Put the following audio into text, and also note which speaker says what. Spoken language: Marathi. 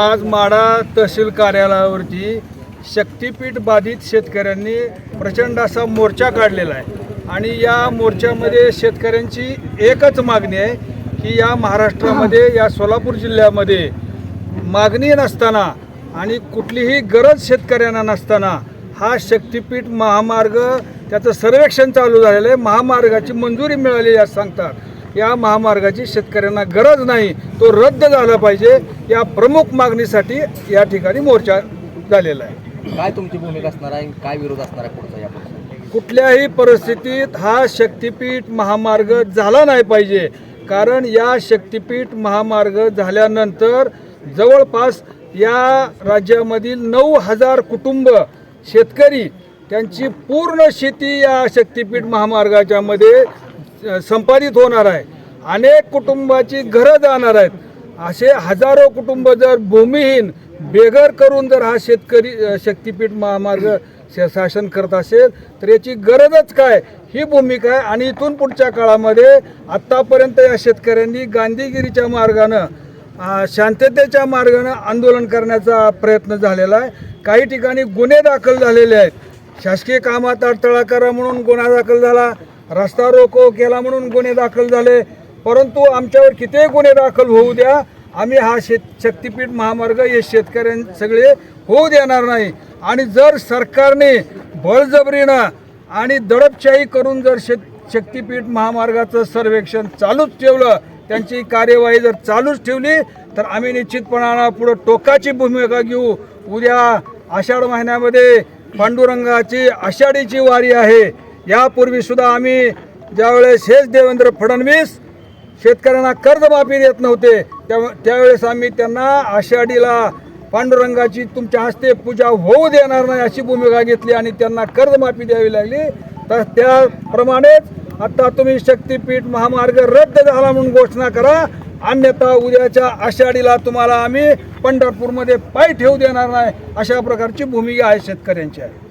Speaker 1: आज माढा तहसील कार्यालयावरती शक्तीपीठ बाधित शेतकऱ्यांनी प्रचंड असा मोर्चा काढलेला आहे आणि या मोर्चामध्ये शेतकऱ्यांची एकच मागणी आहे की या महाराष्ट्रामध्ये या सोलापूर जिल्ह्यामध्ये मागणी नसताना आणि कुठलीही गरज शेतकऱ्यांना नसताना हा शक्तीपीठ महामार्ग त्याचं सर्वेक्षण चालू झालेलं आहे, महामार्गाची मंजुरी मिळाली असं सांगतात। या महामार्गाची शेतकऱ्यांना गरज नाही, तो रद्द झाला पाहिजे या प्रमुख मागणीसाठी या ठिकाणी मोर्चा झालेला आहे।
Speaker 2: काय तुमची भूमिका असणार आहे, काय विरोध असणार आहे पुढचा यापुढे?
Speaker 1: कुठल्याही परिस्थितीत हा शक्तीपीठ महामार्ग झाला नाही पाहिजे, कारण या शक्तीपीठ महामार्ग झाल्यानंतर जवळपास या राज्यामधील 9,000 कुटुंब शेतकरी त्यांची पूर्ण शेती या शक्तीपीठ महामार्गाच्या मध्ये संपादित होणार आहे। अनेक कुटुंबाची घरं जाणार आहेत। असे हजारो कुटुंब जर भूमिहीन बेघर करून जर हा शेतकरी शक्तीपीठ महामार्ग शासन करत असेल तर याची गरजच काय, ही भूमिका आहे। आणि इथून पुढच्या काळामध्ये आत्तापर्यंत या शेतकऱ्यांनी गांधीगिरीच्या मार्गानं शांततेच्या मार्गानं आंदोलन करण्याचा प्रयत्न झालेला आहे। काही ठिकाणी गुन्हे दाखल झालेले आहेत, शासकीय कामात अडथळा करा म्हणून गुन्हा दाखल झाला, रस्ता रोको केला म्हणून गुन्हे दाखल झाले। परंतु आमच्यावर कितीही गुन्हे दाखल होऊ द्या, आम्ही हा शक्तीपीठ महामार्ग हे शेतकऱ्यां सगळे होऊ देणार नाही। आणि जर सरकारने बळजबरीनं आणि दडपशाही करून जर शक्तीपीठ महामार्गाचं सर्वेक्षण चालूच ठेवलं, त्यांची कार्यवाही जर चालूच ठेवली तर आम्ही निश्चितपणानं पुढं टोकाची भूमिका घेऊ। उद्या आषाढ महिन्यामध्ये पांडुरंगाची आषाढीची वारी आहे। यापूर्वी सुद्धा आम्ही ज्यावेळेस हेच देवेंद्र फडणवीस शेतकऱ्यांना कर्जमाफी देत नव्हते त्यावेळेस आम्ही त्यांना आषाढीला पांडुरंगाची तुमच्या हस्ते पूजा होऊ देणार नाही अशी भूमिका घेतली आणि त्यांना कर्जमाफी द्यावी लागली। तर त्याप्रमाणेच आता तुम्ही शक्तीपीठ महामार्ग रद्द झाला म्हणून घोषणा करा, अन्यथा उद्याच्या आषाढीला तुम्हाला आम्ही पंढरपूरमध्ये पाय ठेवू देणार नाही, अशा प्रकारची भूमिका आहे शेतकऱ्यांची आहे।